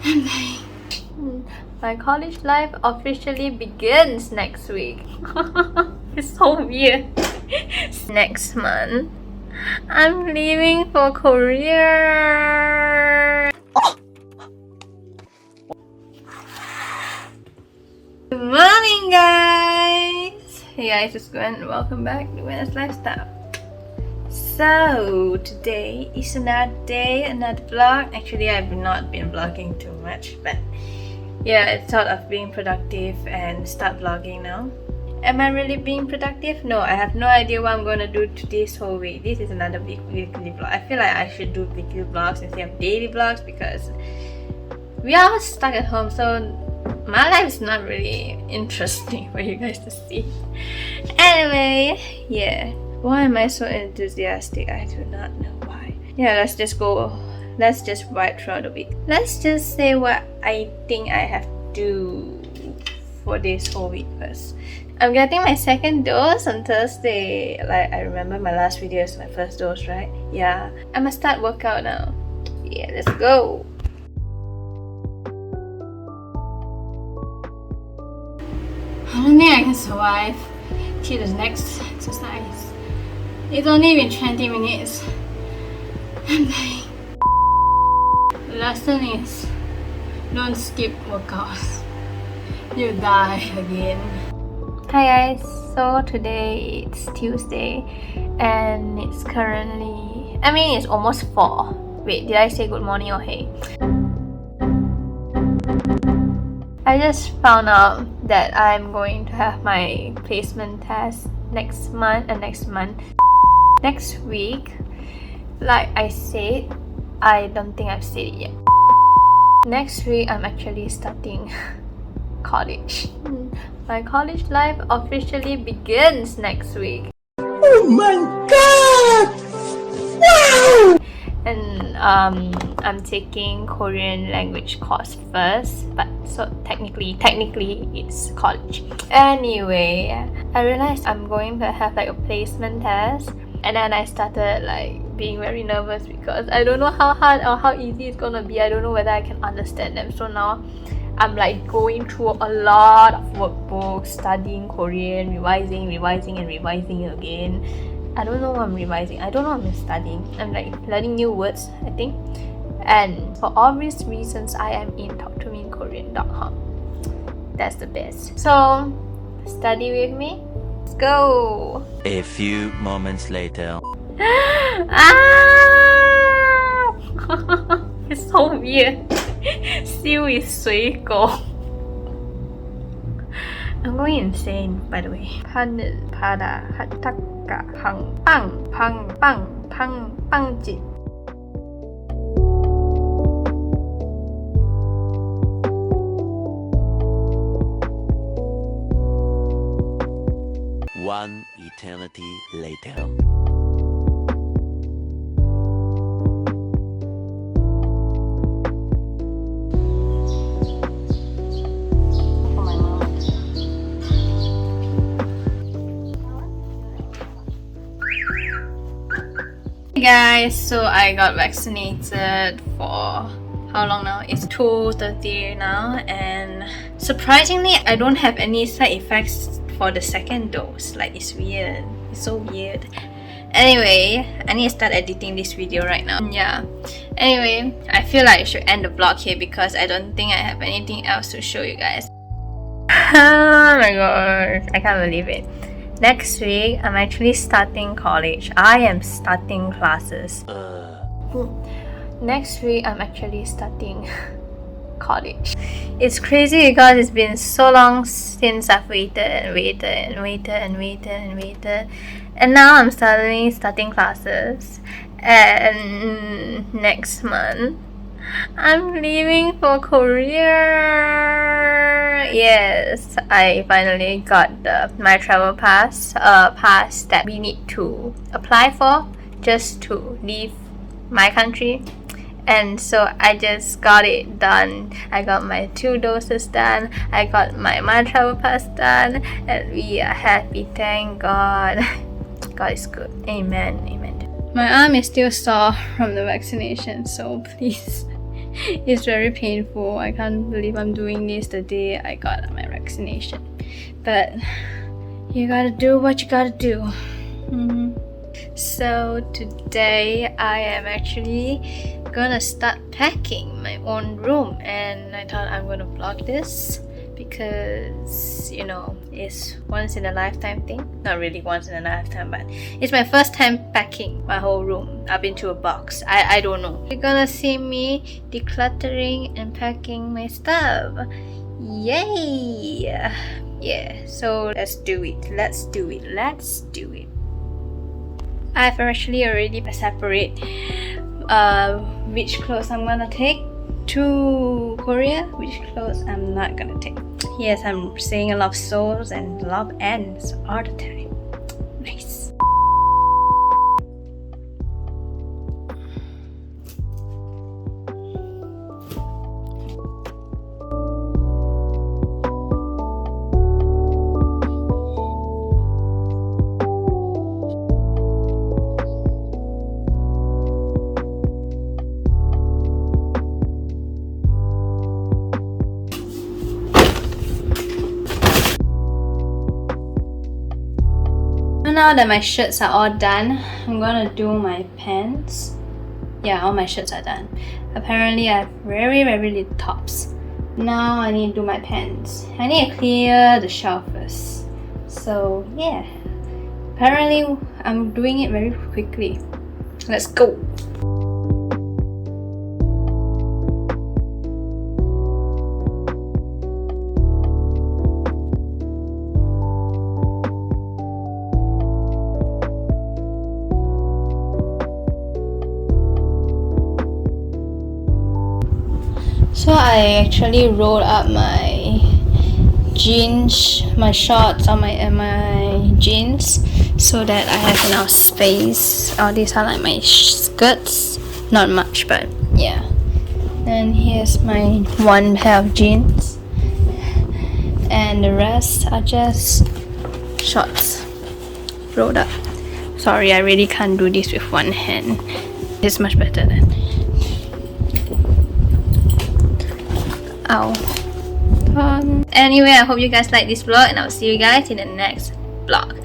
My college life officially begins next week. It's so weird. Next month, I'm leaving for Korea. Good morning, guys. Hey guys, it's Gwen and welcome back to Gwen's Lifestyle. So today is another day, another vlog. Actually, I've not been vlogging too much, but yeah, I thought of being productive and start vlogging now. Am I really being productive? No, I have no idea what I'm gonna do to this whole week. This is another weekly vlog. I feel like I should do weekly vlogs instead of daily vlogs because we are stuck at home, so my life is not really interesting for you guys to see. Anyway, yeah. Why am I so enthusiastic? I do not know why. Yeah, let's just ride throughout the week. Let's just say what I think I have to do for this whole week first. I'm getting my second dose on Thursday. Like, I remember my last video is my first dose, right? Yeah. I must start workout now. Yeah, let's go. I don't think I can survive till the next exercise. It's only been 20 minutes. I'm dying. The lesson is don't skip workouts. You die again. Hi guys, so today it's Tuesday and it's currently, it's almost 4. Wait, did I say good morning or hey? I just found out that I'm going to have my placement test next week. Like I said, I don't think I've said it yet. Next week, I'm actually starting college. My college life officially begins next week. Oh my god! Wow! And I'm taking Korean language course first, but so technically it's college. Anyway, I realized I'm going to have like a placement test, and then I started like being very nervous because I don't know how hard or how easy it's gonna be. I don't know whether I can understand them. So now I'm like going through a lot of workbooks, studying Korean, revising again. I don't know what I'm revising. I don't know what I'm studying. I'm like learning new words, I think. And for obvious reasons, I am in talktomeInKorean.com. That's the best. So, study with me. Let's go. A few moments later. It's so weird. 修 is 水果. I'm going insane, by the way. Panil, pada, hataka, pang, jit. One eternity later. Hey guys, so I got vaccinated for how long now? It's 2:30 now, and surprisingly I don't have any side effects for the second dose. Like, it's weird. It's so weird. Anyway, I need to start editing this video right now. Yeah. Anyway, I feel like I should end the vlog here because I don't think I have anything else to show you guys. Oh my gosh, I can't believe it. Next week, I'm actually starting college. I am starting classes. Next week, I'm actually starting college. It's crazy because it's been so long since I've waited. And now I'm starting classes. And next month, I'm leaving for Korea. Yes, I finally got my travel pass, pass that we need to apply for just to leave my country. And so I just got it done. I got my 2 doses done. I got my travel pass done, and we are happy. Thank God. God is good. Amen. Amen. My arm is still sore from the vaccination, so please It's very painful. I can't believe I'm doing this the day I got my vaccination. But you gotta do what you gotta do. So today I am actually gonna start packing my own room, and I thought I'm gonna vlog this because, you know, it's once in a lifetime thing. Not really once in a lifetime, but it's my first time packing my whole room up into a box. I don't know. You're gonna see me decluttering and packing my stuff. Yay! Yeah, so let's do it. Let's do it. I've actually already separate which clothes I'm gonna take to Korea, which clothes I'm not gonna take. Yes, I'm saying a lot of so's and a lot of ends all the time. Nice. Now that my shirts are all done, I'm gonna do my pants. Yeah, all my shirts are done. Apparently I have very little tops. Now I need to do my pants. I need to clear the shelf first. So yeah, apparently I'm doing it very quickly. Let's go. So I actually rolled up my jeans, my shorts on my jeans, so that I have enough space. All these are like my skirts, not much, but yeah. Then here's my one pair of jeans, and the rest are just shorts rolled up. Sorry, I really can't do this with one hand. It's much better than. Ow. Anyway, I hope you guys like this vlog, and I'll see you guys in the next vlog.